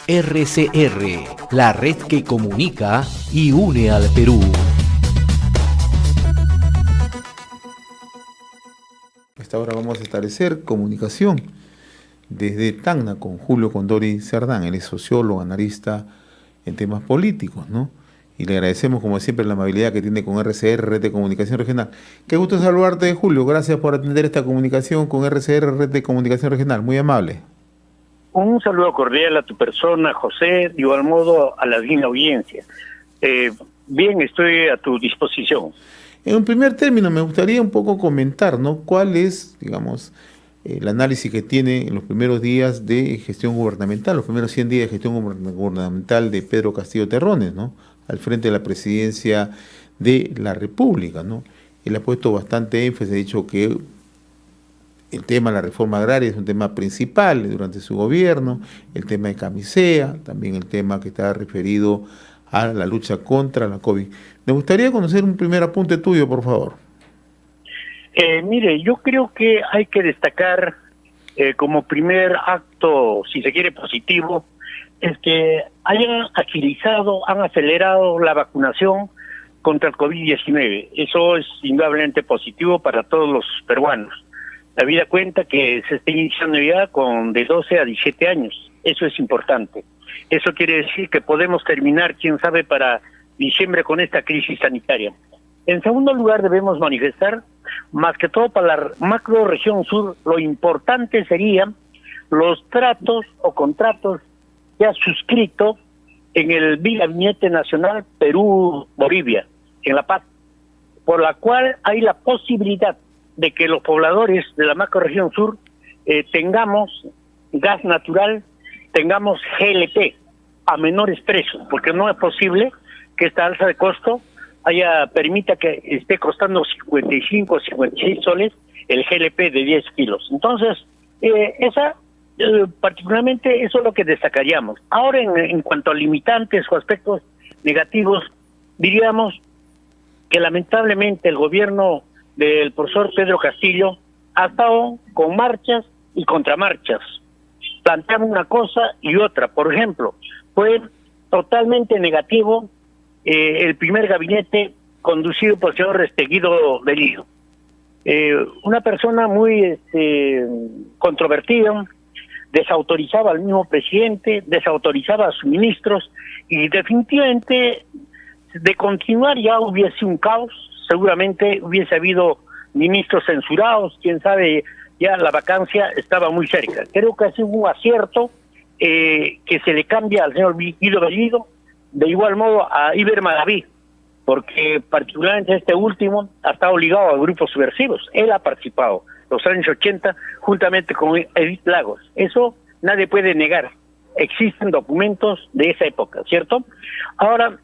RCR, la red que comunica y une al Perú. A esta hora vamos a establecer comunicación desde Tacna con Julio Condori Cerdán. Él es sociólogo, analista en temas políticos, ¿no? Y le agradecemos, como siempre, la amabilidad que tiene con RCR, Red de Comunicación Regional. Qué gusto saludarte, Julio. Gracias por atender esta comunicación con RCR, Red de Comunicación Regional. Muy amable. Un saludo cordial a tu persona, José, de igual modo a la digna audiencia. Bien, estoy a tu disposición. En un primer término, me gustaría un poco comentar, ¿no? ¿Cuál es, digamos, el análisis que tiene en los primeros días de gestión gubernamental, los primeros 100 días de gestión gubernamental de Pedro Castillo Terrones, ¿no? Al frente de la presidencia de la República, ¿no? Él ha puesto bastante énfasis, ha dicho que el tema de la reforma agraria es un tema principal durante su gobierno, el tema de Camisea, también el tema que está referido a la lucha contra la COVID. Me gustaría conocer un primer apunte tuyo, por favor. Mire, yo creo que hay que destacar como primer acto, si se quiere positivo, es que hayan agilizado, han acelerado la vacunación contra el COVID-19. Eso es indudablemente positivo para todos los peruanos. Habida cuenta que se está iniciando ya con de 12 a 17 años. Eso es importante. Eso quiere decir que podemos terminar, quién sabe, para diciembre con esta crisis sanitaria. En segundo lugar, debemos manifestar, más que todo para la macro región sur, lo importante serían los tratos o contratos ya suscritos en el Gabinete Nacional Perú-Bolivia, en La Paz, por la cual hay la posibilidad de que los pobladores de la macrorregión sur tengamos gas natural, tengamos GLP a menores precios, porque no es posible que esta alza de costo permita que esté costando 55 o 56 soles el GLP de 10 kilos. Entonces, particularmente eso es lo que destacaríamos. Ahora, en cuanto a limitantes o aspectos negativos, diríamos que lamentablemente el gobierno del profesor Pedro Castillo ha estado con marchas y contramarchas, planteando una cosa y otra. Por ejemplo, fue totalmente negativo el primer gabinete conducido por el señor Restreguido Bellido, una persona muy controvertida, desautorizaba al mismo presidente, desautorizaba a sus ministros, y definitivamente de continuar ya hubiese un caos. Seguramente hubiese habido ministros censurados, quién sabe, ya la vacancia estaba muy cerca. Creo que ha sido un acierto que se le cambia al señor Guido Bellido, de igual modo a Iber Madaví, porque particularmente este último ha estado ligado a grupos subversivos. Él ha participado los años 80 juntamente con Edith Lagos. Eso nadie puede negar. Existen documentos de esa época, ¿cierto? Ahora,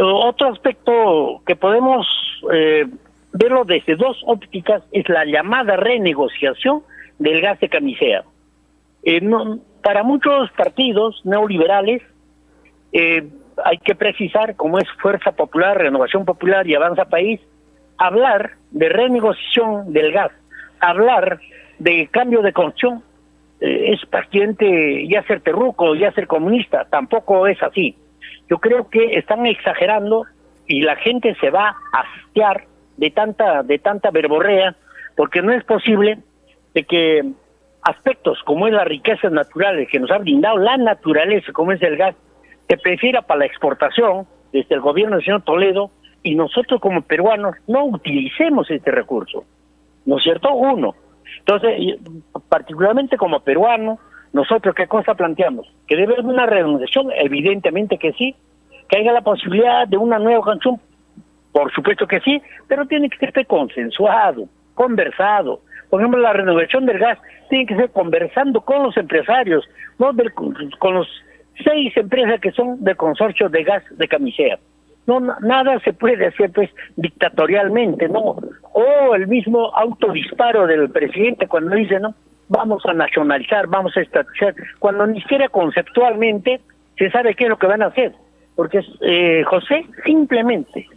otro aspecto que podemos verlo desde dos ópticas es la llamada renegociación del gas de Camisea. Para muchos partidos neoliberales hay que precisar, como es Fuerza Popular, Renovación Popular y Avanza País, hablar de renegociación del gas, hablar de cambio de construcción, es prácticamente ya ser terruco, ya ser comunista. Tampoco es así. Yo creo que están exagerando y la gente se va a hastiar de tanta verborrea, porque no es posible de que aspectos como es las riquezas naturales que nos ha brindado la naturaleza, como es el gas, se prefiera para la exportación desde el gobierno del señor Toledo, y nosotros como peruanos no utilicemos este recurso, ¿no es cierto? Uno. Entonces, particularmente como peruanos, nosotros ¿qué cosa planteamos? ¿Que debe haber una renegociación? Evidentemente que sí. ¿Que haya la posibilidad de una nueva canción? Por supuesto que sí, pero tiene que ser consensuado, conversado. Por ejemplo, la renovación del gas tiene que ser conversando con los empresarios, no con los 6 empresas que son del consorcio de gas de Camisea. No, nada se puede hacer pues dictatorialmente, ¿no? O el mismo autodisparo del presidente cuando dice, no, vamos a nacionalizar, vamos a estatizar, cuando ni siquiera conceptualmente se sabe qué es lo que van a hacer. Porque, José, simplemente,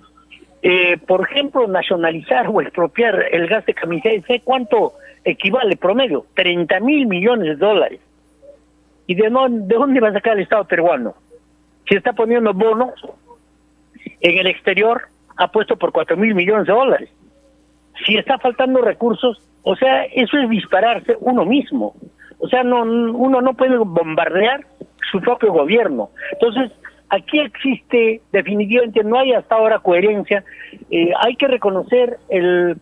por ejemplo, nacionalizar o expropiar el gas de Camisea, ¿sé cuánto equivale promedio? $30,000 millones. ¿Y de dónde va a sacar el Estado peruano? Si está poniendo bonos en el exterior, ha puesto por 4.000 millones de dólares. Si está faltando recursos, o sea, eso es dispararse uno mismo. O sea, uno no puede bombardear su propio gobierno. Entonces, aquí existe, definitivamente no hay hasta ahora coherencia. Hay que reconocer el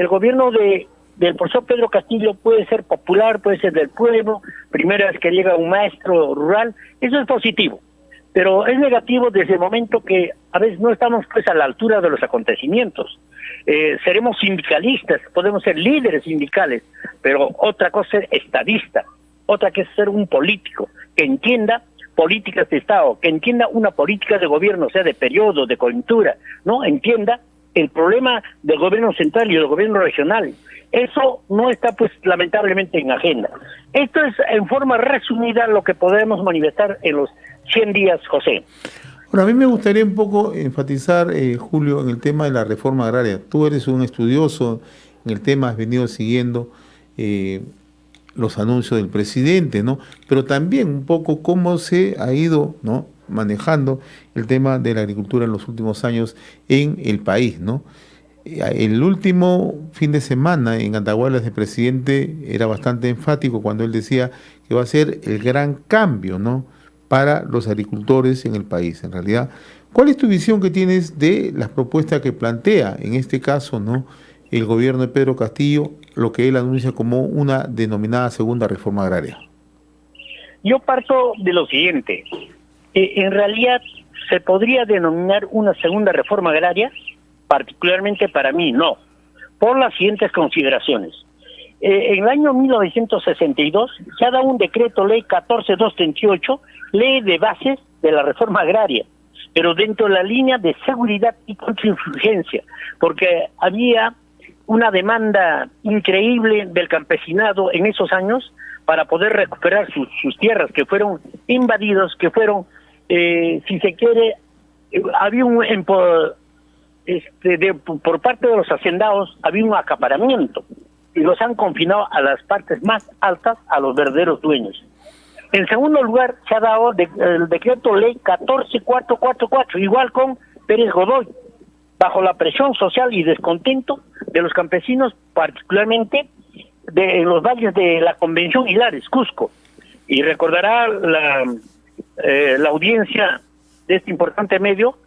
gobierno del profesor Pedro Castillo puede ser popular, puede ser del pueblo, primera vez que llega un maestro rural, eso es positivo. Pero es negativo desde el momento que a veces no estamos pues a la altura de los acontecimientos. Seremos sindicalistas, podemos ser líderes sindicales, pero otra cosa es estadista, otra que es ser un político que entienda políticas de Estado, que entienda una política de gobierno, o sea, de periodo, de coyuntura, ¿no? Entienda el problema del gobierno central y del gobierno regional. Eso no está, pues, lamentablemente en agenda. Esto es, en forma resumida, lo que podemos manifestar en los 100 días, José. Bueno, a mí me gustaría un poco enfatizar, Julio, en el tema de la reforma agraria. Tú eres un estudioso en el tema, has venido siguiendo los anuncios del presidente, ¿no? Pero también un poco cómo se ha ido, ¿no?, manejando el tema de la agricultura en los últimos años en el país, ¿no? El último fin de semana en Andahuaylas el presidente era bastante enfático cuando él decía que va a ser el gran cambio, ¿no?, para los agricultores en el país. En realidad, ¿cuál es tu visión que tienes de las propuestas que plantea, en este caso, ¿no?, el gobierno de Pedro Castillo, lo que él anuncia como una denominada segunda reforma agraria? Yo parto de lo siguiente. En realidad, ¿se podría denominar una segunda reforma agraria? Particularmente para mí, no. Por las siguientes consideraciones. En el año 1962 se ha dado un decreto ley 14238, ley de bases de la reforma agraria, pero dentro de la línea de seguridad y contrainsurgencia, porque había una demanda increíble del campesinado en esos años para poder recuperar sus tierras que fueron invadidos, que fueron, si se quiere, había por parte de los hacendados había un acaparamiento y los han confinado a las partes más altas, a los verdaderos dueños. En segundo lugar, se ha dado el decreto ley 14444, igual con Pérez Godoy, bajo la presión social y descontento de los campesinos, particularmente en los valles de la Convención Hilares, Cusco. Y recordará la audiencia de este importante medio,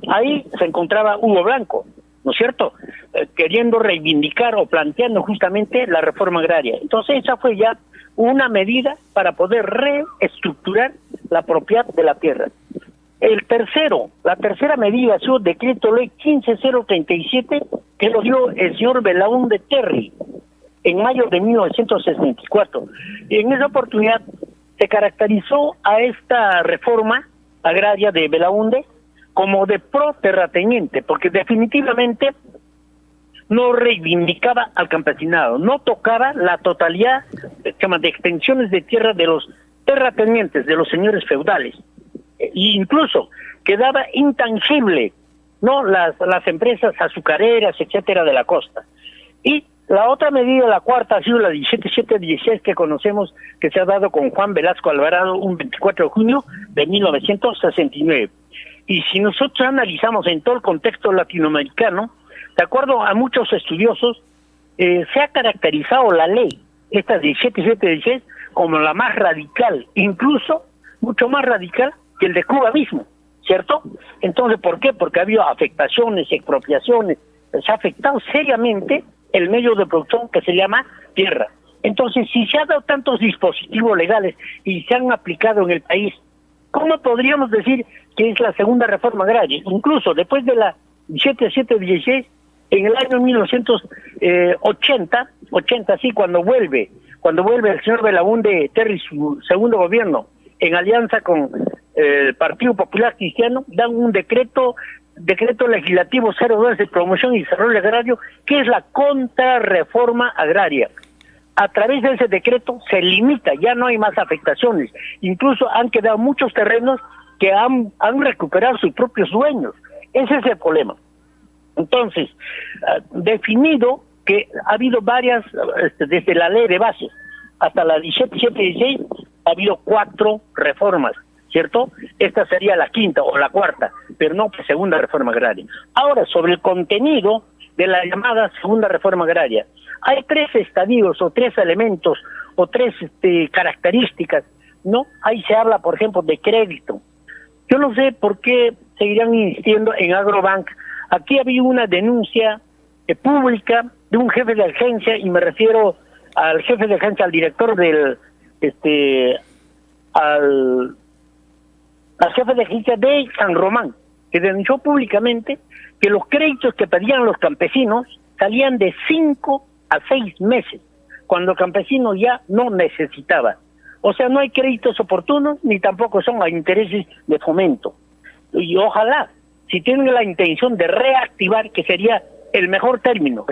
ahí se encontraba Hugo Blanco, ¿no es cierto?, queriendo reivindicar o planteando justamente la reforma agraria. Entonces esa fue ya una medida para poder reestructurar la propiedad de la tierra. La tercera medida ha sido decreto ley 15037, que lo dio el señor Belaúnde Terry en mayo de 1964. Y en esa oportunidad se caracterizó a esta reforma agraria de Belaúnde como de pro terrateniente, porque definitivamente no reivindicaba al campesinado, no tocaba la totalidad de extensiones de tierra de los terratenientes, de los señores feudales. E incluso quedaba intangible, ¿no?, las empresas azucareras, etcétera, de la costa. Y la otra medida, la cuarta, ha sido la 17716 que conocemos, que se ha dado con Juan Velasco Alvarado un 24 de junio de 1969. Y si nosotros analizamos en todo el contexto latinoamericano, de acuerdo a muchos estudiosos, se ha caracterizado la ley, esta 17716, como la más radical, incluso mucho más radical que el de Cuba mismo, ¿cierto? Entonces, ¿por qué? Porque ha habido afectaciones, expropiaciones, se ha afectado seriamente el medio de producción que se llama tierra. Entonces, si se han dado tantos dispositivos legales y se han aplicado en el país, ¿cómo podríamos decir que es la segunda reforma agraria? Incluso después de la 7716, en el año 1980, sí, cuando vuelve el señor Belaúnde Terry, su segundo gobierno, en alianza con el Partido Popular Cristiano, dan un decreto legislativo 02 de promoción y desarrollo agrario, que es la contrarreforma agraria. A través de ese decreto se limita, ya no hay más afectaciones. Incluso han quedado muchos terrenos que han recuperado sus propios dueños. Ese es el problema. Entonces, definido que ha habido varias, desde la ley de bases hasta la 17716, ha habido 4 reformas, ¿cierto? Esta sería la 5ª o la 4ª, pero no la segunda reforma agraria. Ahora, sobre el contenido de la llamada segunda reforma agraria, hay 3 estadios o 3 elementos o 3 características, ¿no? Ahí se habla, por ejemplo, de crédito. Yo no sé por qué seguirán insistiendo en Agrobank. Aquí había una denuncia pública de un jefe de agencia, y me refiero al jefe de agencia, al director del, al jefe de agencia de San Román, que denunció públicamente que los créditos que pedían los campesinos salían de 5 a 6 meses, cuando el campesino ya no necesitaba. O sea, no hay créditos oportunos, ni tampoco son a intereses de fomento. Y ojalá, si tienen la intención de reactivar, que sería el mejor término,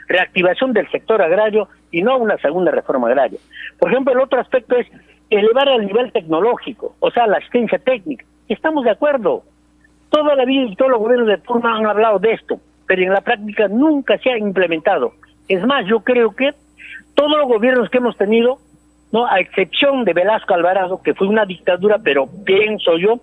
reactivación del sector agrario y no una segunda reforma agraria. Por ejemplo, el otro aspecto es elevar el nivel tecnológico, o sea, la asistencia técnica. Estamos de acuerdo. Toda la vida y todos los gobiernos de turno han hablado de esto, pero en la práctica nunca se ha implementado. Es más, yo creo que todos los gobiernos que hemos tenido, no, a excepción de Velasco Alvarado, que fue una dictadura, pero pienso yo,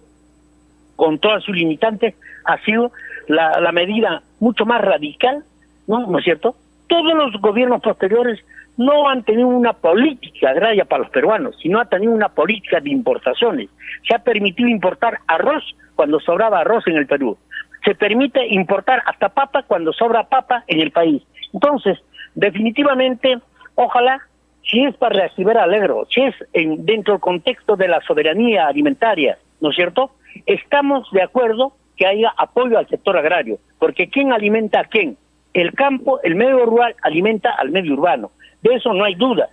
con todas sus limitantes, ha sido la medida mucho más radical, ¿no es cierto? Todos los gobiernos posteriores no han tenido una política agraria para los peruanos, sino han tenido una política de importaciones. Se ha permitido importar arroz cuando sobraba arroz en el Perú. Se permite importar hasta papa cuando sobra papa en el país. Entonces, definitivamente, ojalá, si es para reactivar al agro, si es dentro del contexto de la soberanía alimentaria, ¿no es cierto?, estamos de acuerdo que haya apoyo al sector agrario, porque ¿quién alimenta a quién? El campo, el medio rural alimenta al medio urbano. De eso no hay duda.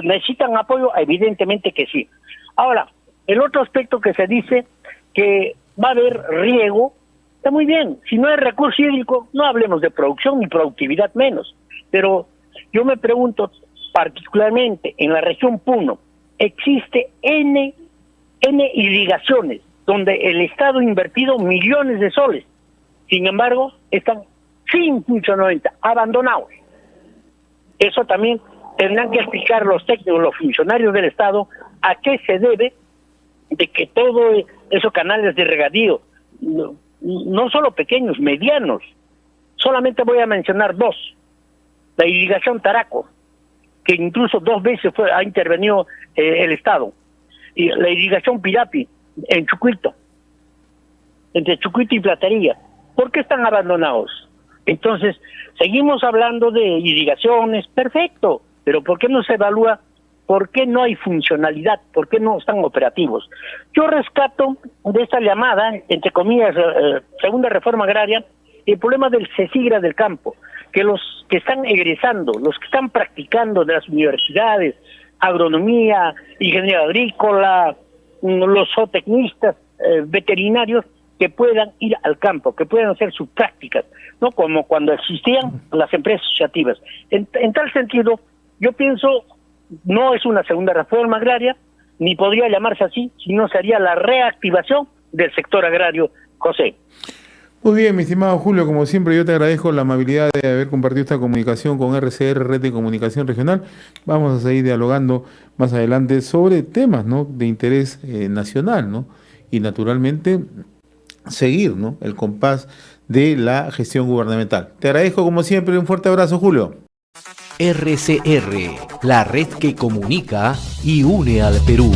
¿Necesitan apoyo? Evidentemente que sí. Ahora, el otro aspecto que se dice que va a haber riego, está muy bien. Si no hay recurso hídrico, no hablemos de producción ni productividad menos. Pero yo me pregunto, particularmente en la región Puno, existe N irrigaciones, donde el Estado ha invertido millones de soles. Sin embargo, están sin funcionamiento, abandonados. Eso también tendrán que explicar los técnicos, los funcionarios del Estado, a qué se debe de que todos esos canales de regadío, no solo pequeños, medianos, solamente voy a mencionar 2. La irrigación Taraco, que incluso 2 veces ha intervenido el Estado, y la irrigación Pirapi, en Chucuito, entre Chucuito y Platería. ¿Por qué están abandonados? Entonces, seguimos hablando de irrigaciones, perfecto, pero ¿por qué no se evalúa? ¿Por qué no hay funcionalidad? ¿Por qué no están operativos? Yo rescato de esta llamada, entre comillas, segunda reforma agraria, el problema del CECIGRA del campo, que los que están egresando, los que están practicando de las universidades, agronomía, ingeniería agrícola, los zootecnistas, veterinarios, que puedan ir al campo, que puedan hacer sus prácticas, no como cuando existían las empresas asociativas. En tal sentido, yo pienso, no es una segunda reforma agraria, ni podría llamarse así, sino sería la reactivación del sector agrario, José. Muy bien, mi estimado Julio, como siempre yo te agradezco la amabilidad de haber compartido esta comunicación con RCR, Red de Comunicación Regional. Vamos a seguir dialogando más adelante sobre temas, ¿no?, de interés nacional, ¿no?, y naturalmente seguir, ¿no?, el compás de la gestión gubernamental. Te agradezco como siempre, un fuerte abrazo, Julio. RCR, la red que comunica y une al Perú.